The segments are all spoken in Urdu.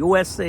USA,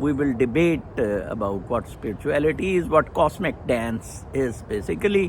we will debate about what spirituality is, what cosmic dance is basically,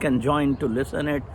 can join to listen it.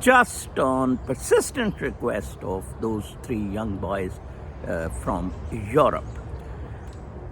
just on persistent request of those 3 young boys from Europe.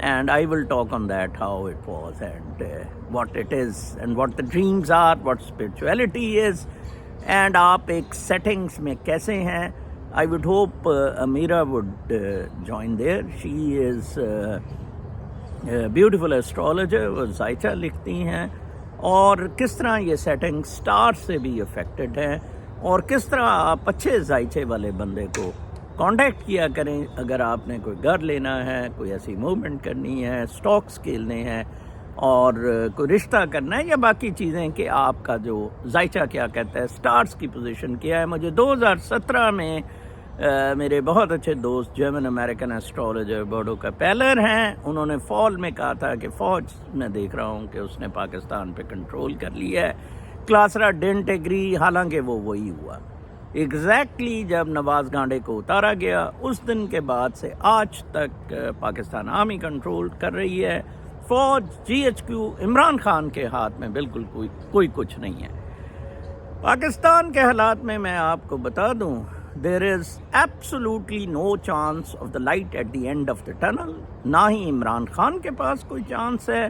and I will talk on that, how it was and what it is and what the dreams are, what spirituality is, and آپ ایک settings میں کیسے ہیں. I would hope Amira would join there. She is a beautiful astrologer, وہ زائچہ لکھتی ہیں, اور کس طرح یہ سیٹنگ سٹار سے بھی افیکٹڈ ہے, اور کس طرح آپ اچھے زائچے والے بندے کو کانٹیکٹ کیا کریں اگر آپ نے کوئی گھر لینا ہے, کوئی ایسی موومنٹ کرنی ہے, سٹاکس کھیلنے ہیں, اور کوئی رشتہ کرنا ہے, یا باقی چیزیں کہ آپ کا جو ذائچہ کیا کہتا ہے, سٹارز کی پوزیشن کیا ہے. مجھے 2017 میں میرے بہت اچھے دوست جرمن امریکن ایسٹرولوجر بورڈو کا پیلر ہیں, انہوں نے فال میں کہا تھا کہ فوج میں دیکھ رہا ہوں کہ اس نے پاکستان پہ کنٹرول کر لیا ہے. کلاسرا ڈنٹ ایگری, حالانکہ وہ وہی ہوا. ایگزیکٹلی جب نواز گانڈے کو اتارا گیا, اس دن کے بعد سے آج تک پاکستان آرمی کنٹرول کر رہی ہے. فوج, G H Q, Imran Khan کے ہاتھ میں بالکل کوئی کچھ نہیں ہے. پاکستان کے حالات میں آپ کو بتا دوں, there is absolutely no chance of the light at the end of the tunnel. نہ ہی عمران خان کے پاس کوئی چانس ہے,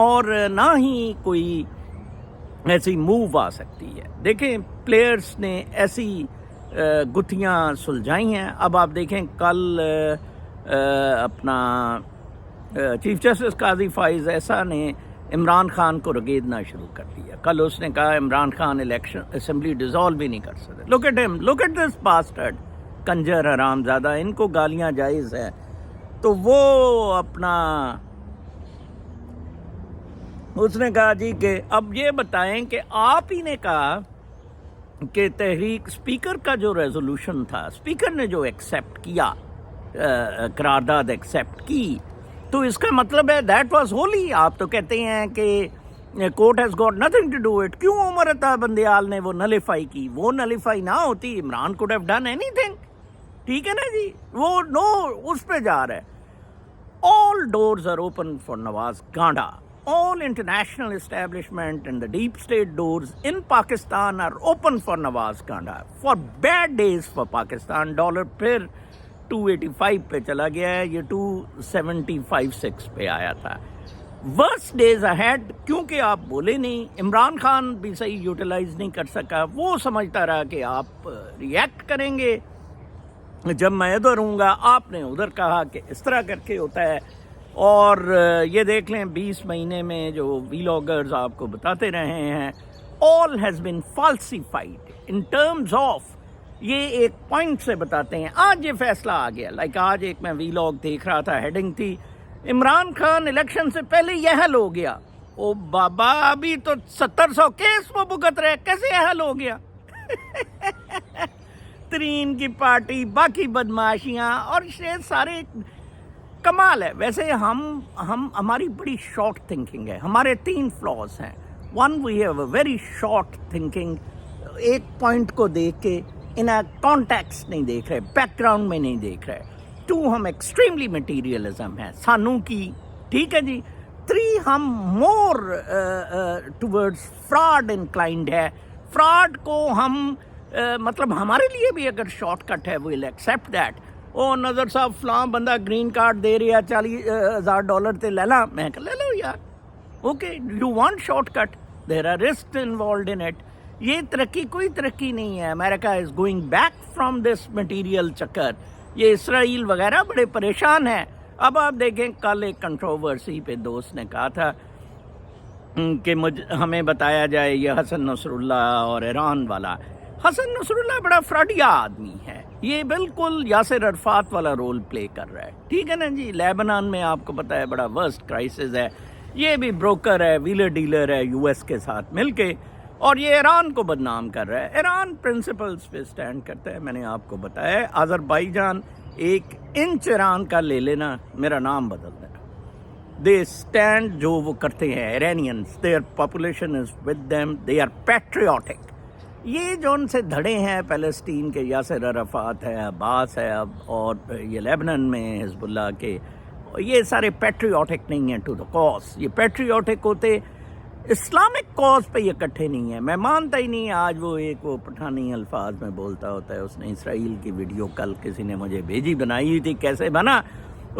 اور نہ ہی کوئی ایسی موو آ سکتی ہے. دیکھیں پلیئرز نے ایسی گتھیاں سلجھائی ہیں. اب آپ دیکھیں کل اپنا چیف جسٹس قاضی فائز ایسا نے عمران خان کو رگیدنا شروع کر دیا. کل اس نے کہا Imran Khan election assembly dissolve بھی نہیں کر سکتے. لک ایٹ ہم, لک ایٹ دس باسٹرڈ, کنجر حرام زادہ, ان کو گالیاں جائز ہیں. تو وہ اپنا اس نے کہا جی کہ اب یہ بتائیں کہ آپ ہی نے کہا کہ تحریک اسپیکر کا جو ریزولوشن تھا, اسپیکر نے جو ایکسیپٹ کیا, قرارداد ایکسیپٹ کی, تو اس کا مطلب ہے دیٹ واز ہولی. آپ تو کہتے ہیں کہ court has got nothing to do it. کیوں عمر عطا بندیال نے وہ نلیفائی کی؟ وہ نلیفائی نہ ہوتی, Imran could have done any thing. ٹھیک ہے نا جی, وہ نو اس پہ جا رہا ہے. All doors are open for Nawaz گانڈا. All international establishment and the deep state doors in Pakistan are open for Nawaz Gandhi. For bad days for Pakistan, dollar پھر 285 پہ چلا گیا ہے, یہ 275.6 پہ آیا تھا. Worst days ahead, کیونکہ آپ بولے نہیں, عمران خان بھی صحیح یوٹیلائز نہیں کر سکا. وہ سمجھتا رہا کہ آپ ریئیکٹ کریں گے جب میں ادھر ہوں گا, آپ نے ادھر کہا کہ اس طرح کر کے ہوتا ہے. اور یہ دیکھ لیں 20 مہینے میں جو ویلاگرز آپ کو بتاتے رہے ہیں, all has been falsified in terms of, یہ ایک پوائنٹ سے بتاتے ہیں. آج یہ فیصلہ آ گیا, لائک آج ایک میں ویلاگ دیکھ رہا تھا, ہیڈنگ تھی عمران خان الیکشن سے پہلے یہ حل ہو گیا. او بابا, ابھی تو 700 کیس وہ بھگت رہے, کیسے یہ حل ہو گیا؟ ترین کی پارٹی, باقی بدماشیاں, اور یہ سارے کمال ہے. ویسے ہماری بڑی شارٹ تھنکنگ ہے. ہمارے 3 فلاز ہیں. 1, we have a very short thinking. ایک پوائنٹ کو دیکھ کے ان کانٹیکسٹ نہیں دیکھ رہے, بیک گراؤنڈ میں نہیں دیکھ رہے. 2, ہم ایکسٹریملی مٹیریلزم ہے سانوں کی. ٹھیک ہے جی. 3, ہم مور ٹورڈز فراڈ انکلائنڈ ہے. فراڈ کو ہم مطلب ہمارے لیے بھی اگر شارٹ کٹ ہے, ویل ایکسیپٹ دیٹ. او نظر صاحب فلاں بندہ گرین کارڈ دے رہا $40,000 تے لے لا, میں کہ لے لو یار. Okay, you want short cut, there are risk involved in it. یہ ترقی کوئی ترقی نہیں ہے. America is going back from this material چکر. یہ اسرائیل وغیرہ بڑے پریشان ہیں. اب آپ دیکھیں, کل ایک کنٹروورسی پہ دوست نے کہا تھا کہ ہمیں بتایا جائے یہ حسن نصر اللہ اور ایران والا. حسن نصر اللہ بڑا فراڈیا آدمی ہے, یہ بالکل یاسر عرفات والا رول پلے کر رہا ہے. ٹھیک ہے نا جی. لیبنان میں آپ کو پتہ ہے بڑا ورسٹ کرائسس ہے. یہ بھی بروکر ہے, ویلر ڈیلر ہے US کے ساتھ مل کے, اور یہ ایران کو بدنام کر رہا ہے. ایران پرنسپلز پہ سٹینڈ کرتا ہے. میں نے آپ کو بتایا ہے, آذربائیجان 1 انچ ایران کا لے لینا, میرا نام بدل دینا. دے اسٹینڈ, جو وہ کرتے ہیں Iranians, their population is with them, they are patriotic. یہ جو ان سے دھڑے ہیں فلسطین کے, یاسر عرفات ہے, عباس ہے, اور یہ لیبنان میں حزب اللہ کے, یہ سارے پیٹریوٹک نہیں ہیں ٹو دا کاز. یہ پیٹریوٹک ہوتے اسلامک کاز پہ یہ اکٹھے نہیں ہیں. میں مانتا ہی نہیں. آج وہ ایک وہ پٹھانی الفاظ میں بولتا ہوتا ہے, اس نے اسرائیل کی ویڈیو کل کسی نے مجھے بھیجی, بنائی ہوئی تھی, کیسے بنا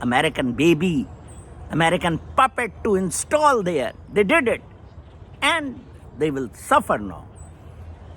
American baby, American puppet to install there. They did it and they will suffer now.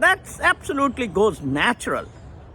That's absolutely goes natural.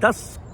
10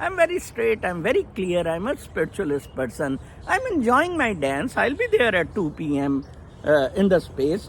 I'm very straight, I'm very clear, I'm a spiritualist person. I'm enjoying my dance. I'll be there at 2 p.m. In the space.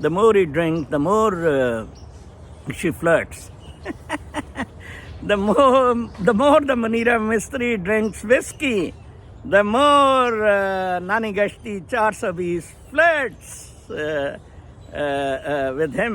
the more he drinks, the more she flirts. the more the Munira Mistry drinks whiskey, the more Nani Gashti 420 flirts with him.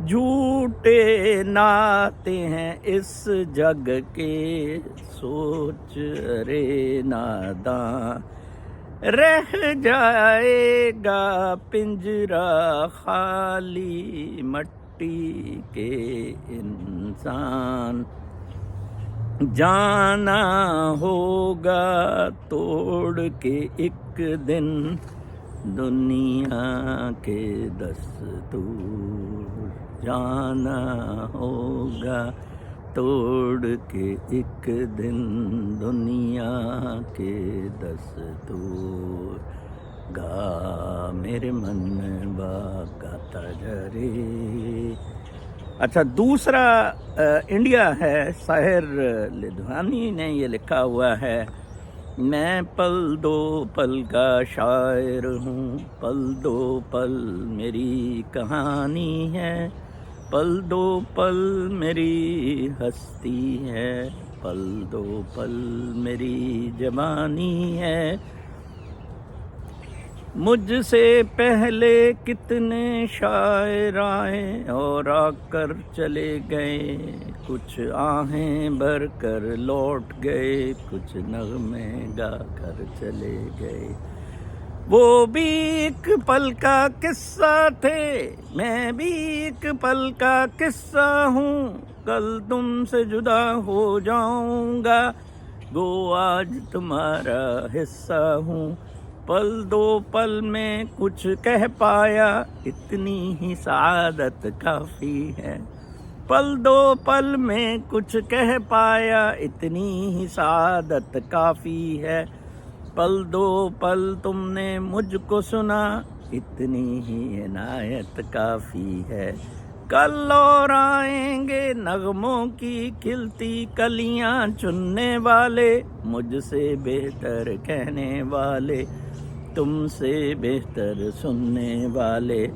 جھوٹے ناتے ہیں اس جگ کے، سوچ رے ناداں رہ جائے گا پنجرا خالی مٹی کے انسان، جانا ہوگا توڑ کے ایک دن دنیا کے دستور، جانا ہوگا توڑ کے ایک دن دنیا کے دستور، گا میرے من با گاتا جرے۔ اچھا دوسرا انڈیا ہے، ساحر لدھیانوی نے یہ لکھا ہوا ہے، میں پل دو پل کا شاعر ہوں، پل دو پل میری کہانی ہے، پل دو پل میری ہستی ہے، پل دو پل میری جوانی ہے، مجھ سے پہلے کتنے شاعر آئے اور آ کر چلے گئے، کچھ آہیں بھر کر لوٹ گئے، کچھ نغمے گا کر چلے گئے، وہ بھی ایک پل کا قصہ تھے، میں بھی ایک پل کا قصہ ہوں، کل تم سے جدا ہو جاؤں گا، گو آج تمہارا حصہ ہوں، پل دو پل میں کچھ کہہ پایا، اتنی ہی سعادت کافی ہے، پل دو پل میں کچھ کہہ پایا، اتنی ہی سعادت کافی ہے، پل دو پل تم نے مجھ کو سنا، اتنی ہی عنایت کافی ہے، کل اور آئیں گے نغموں کی کھلتی کلیاں چننے والے، مجھ سے بہتر کہنے والے، تم سے بہتر سننے والے،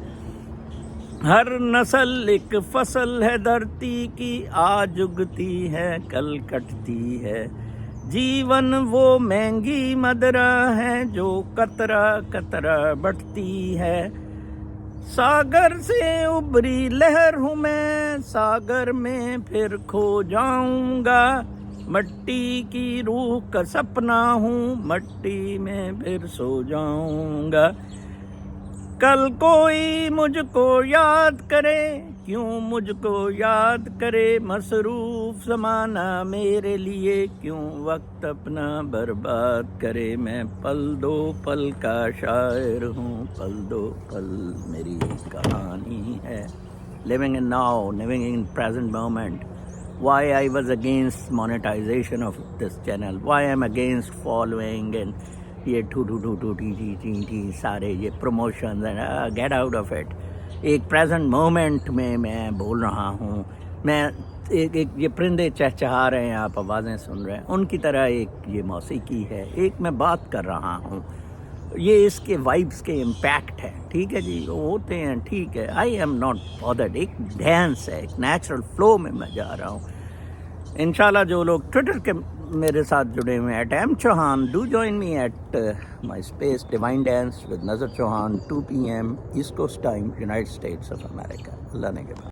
ہر نسل ایک فصل ہے دھرتی کی، آج اگتی ہے کل کٹتی ہے، جیون وہ مہنگی مدرا ہے جو قطرہ قطرہ بٹتی ہے، ساگر سے ابری لہر ہوں میں، ساگر میں پھر کھو جاؤں گا، مٹی کی روح کا سپنا ہوں، مٹی میں پھر سو جاؤں گا، کل کوئی مجھ کو یاد کرے، کیوں مجھ کو یاد کرے، مصروف زمانہ میرے لیے کیوں وقت اپنا برباد کرے، میں پل دو پل کا شاعر ہوں، پل دو پل میری کہانی ہے، living in now, living in present moment. Why I was against monetization of this channel, why I'm against following and یہ ٹی سارے یہ پروموشنز ہیں، گیٹ آؤٹ آف اٹ، ایک پریزنٹ مومنٹ میں میں بول رہا ہوں، میں ایک یہ پرندے چہچہا رہے ہیں، آپ آوازیں سن رہے ہیں، ان کی طرح ایک یہ موسیقی ہے، ایک میں بات کر رہا ہوں، یہ اس کے وائبس کے امپیکٹ ہے، ٹھیک ہے جی، وہ ہوتے ہیں، ٹھیک ہے، آئی ایم ناٹ بادرڈ، ایک ڈانس ہے، ایک نیچرل فلو میں جا رہا ہوں، انشاءاللہ جو لوگ ٹویٹر کے میرے ساتھ جڑے ہوئے ہیں @M Chauhan, do join me at my space Divine Dance with Nazar Chauhan 2 p.m. East Coast time, United States of America. اللہ نے کے بعد